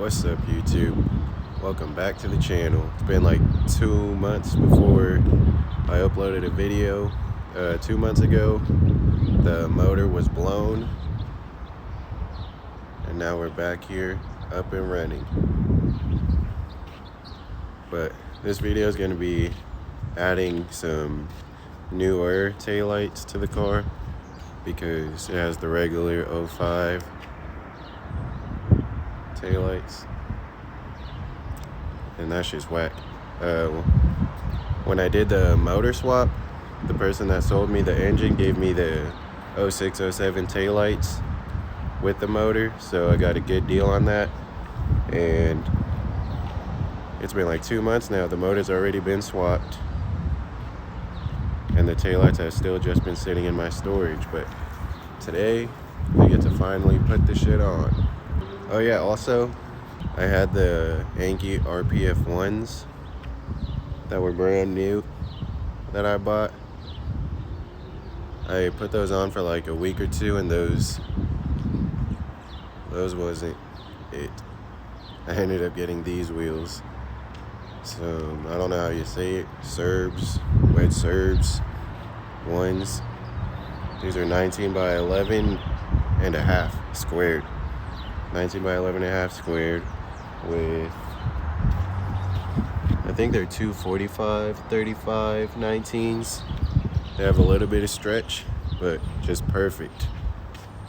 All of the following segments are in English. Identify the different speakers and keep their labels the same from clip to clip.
Speaker 1: What's up, YouTube? Welcome back to the channel. It's been like 2 months before I uploaded a video. 2 months ago the motor was blown, and now we're back here up and running. But this video is going to be adding some newer taillights to the car because it has the regular 05 taillights, and that's just whack. When I did the motor swap, the person that sold me the engine gave me the 06, 07 taillights with the motor, so I got a good deal on that. And it's been like 2 months now. The motor's already been swapped, and the taillights have still just been sitting in my storage. But today, I get to finally put the shit on. Oh yeah, also, I had the Yankee RPF ones that were brand new that I bought. I put those on for like a week or two, and those wasn't it. I ended up getting these wheels. So, I don't know how you say it. Wedge Serbs ones. These are 19 by 11 and a half squared. 19 by 11 and a half squared with, I think they're 245, 35, 19s. They have a little bit of stretch, but just perfect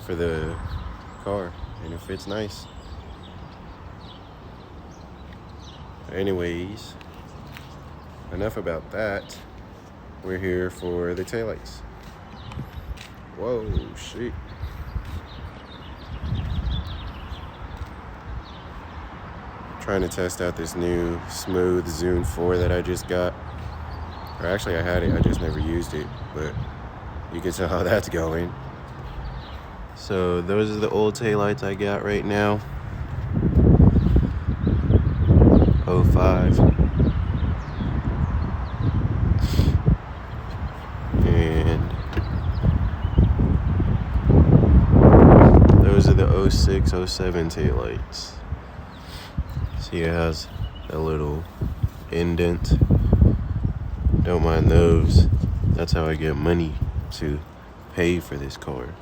Speaker 1: for the car, and it fits nice. Anyways, enough about that. We're here for the taillights. Whoa, shit. Trying to test out this new smooth Zune 4 that I just got. Or actually, I had it, I just never used it, but you can tell how that's going. So those are the old taillights I got right now. 05. And those are the 06, 07 taillights. See, it has a little indent. Don't mind those. That's how I get money to pay for this car.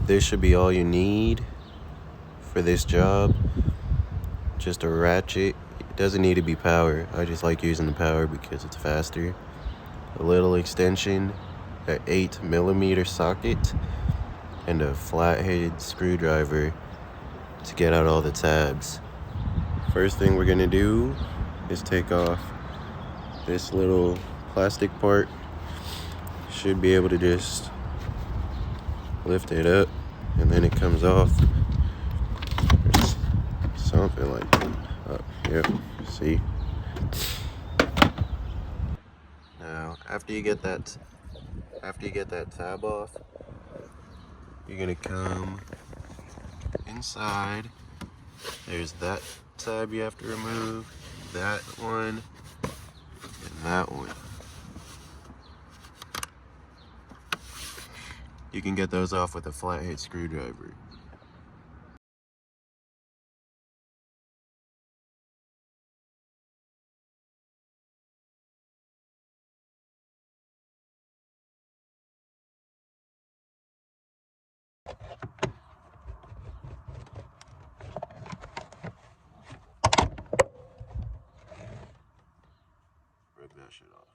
Speaker 1: This should be all you need for this job. Just a ratchet. It doesn't need to be power. I just like using the power because it's faster. A little extension, an 8mm socket, and a flathead screwdriver to get out all the tabs. First thing we're gonna do is take off this little plastic part. Should be able to just lift it up, and then it comes off. There's something like that. Oh, yep, see? Now, after you get that tab off, you're gonna come inside. There's that tab you have to remove, that one, and that one. You can get those off with a flathead screwdriver. Rip that shit off.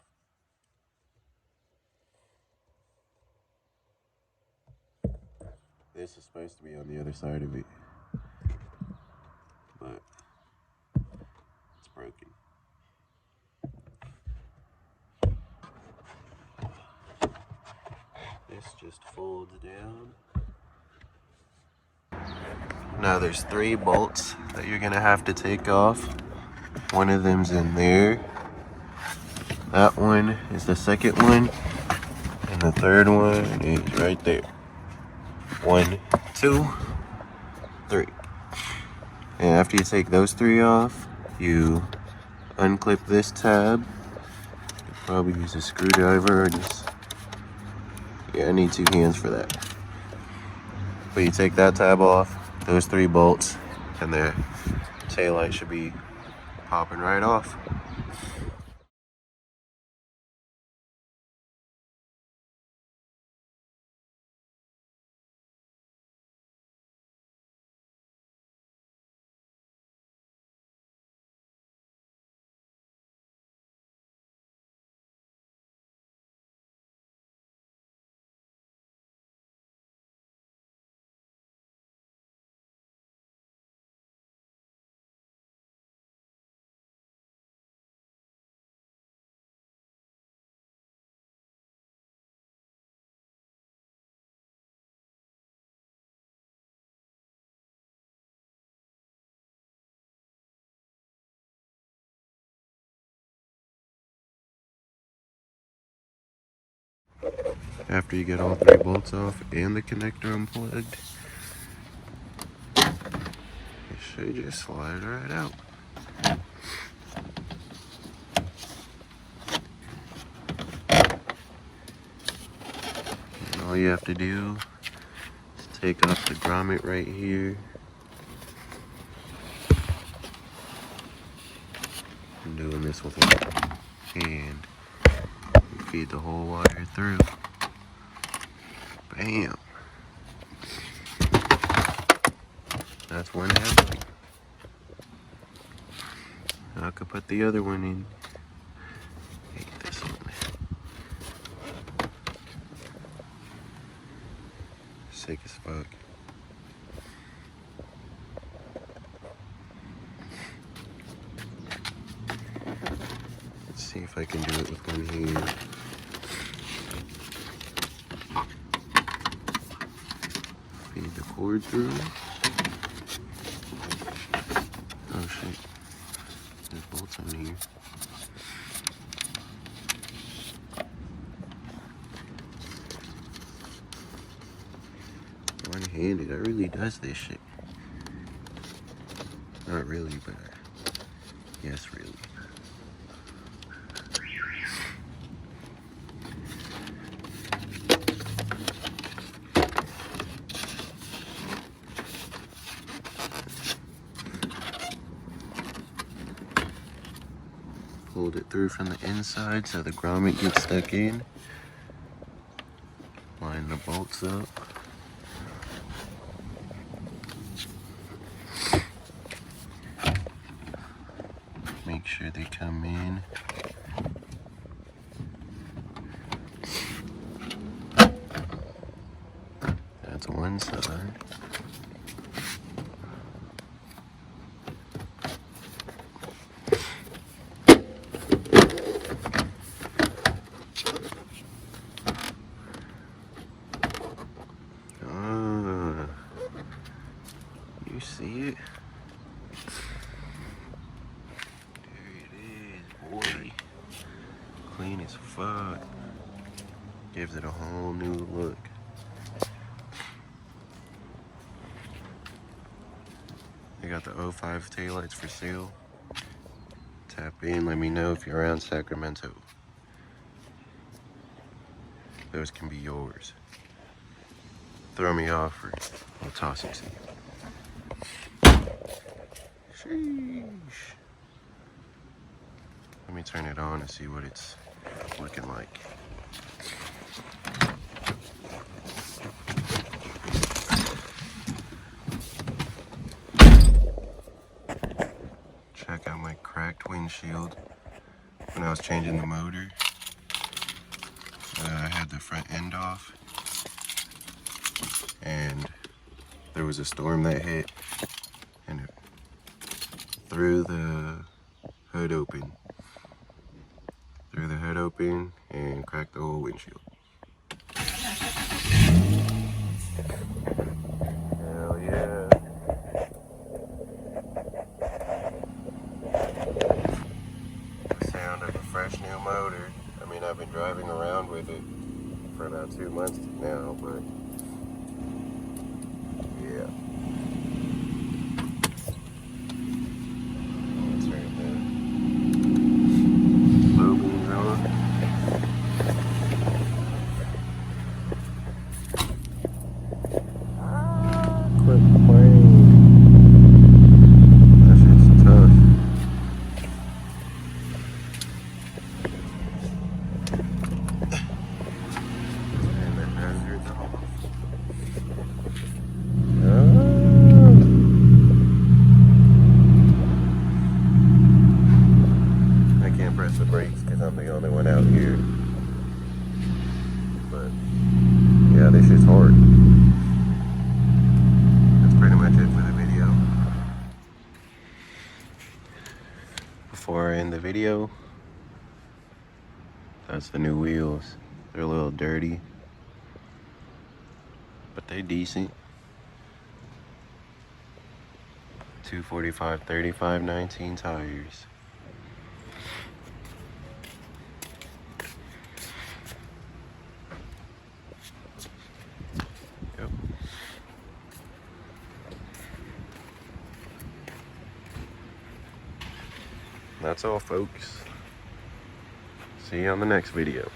Speaker 1: This is supposed to be on the other side of it, but it's broken. This just folds down. Now there's 3 bolts that you're gonna have to take off. One of them's in there. That one is the second one, and the third one is right there. 1, 2, 3. And after you take those 3 off, you unclip this tab. You probably use a screwdriver or just, yeah, I need 2 hands for that. But you take that tab off, those 3 bolts, and the taillight should be popping right off. After you get all 3 bolts off and the connector unplugged, it should just slide right out. And all you have to do is take off the grommet right here. I'm doing this with one hand. You feed the whole wire through. Bam! That's one headlight. I could put the other one in. Hate this one. Sick as fuck. Let's see if I can do it with one hand. Feed the cord through. Oh shit. There's bolts on here. One-handed, I really does this shit. Not really, but yes, really. Pulled it through from the inside so the grommet gets stuck in. Line the bolts up. Make sure they come in. That's one side. You see it? There it is, boy. Clean as fuck. Gives it a whole new look. They got the 05 taillights for sale. Tap in, let me know if you're around Sacramento. Those can be yours. Throw me off or I'll toss it to you. Sheesh. Let me turn it on and see what it's looking like. Check out my cracked windshield. When I was changing the motor, I had the front end off and there was a storm that hit and it threw the hood open. Threw the hood open and cracked the whole windshield. Hell yeah. The sound of a fresh new motor. I mean, I've been driving around with it for about 2 months now, but yeah. Quit playing. before I end the video. That's the new wheels. They're a little dirty, but they decent. 245 35 19 tires. Yep. That's all, folks. See you on the next video.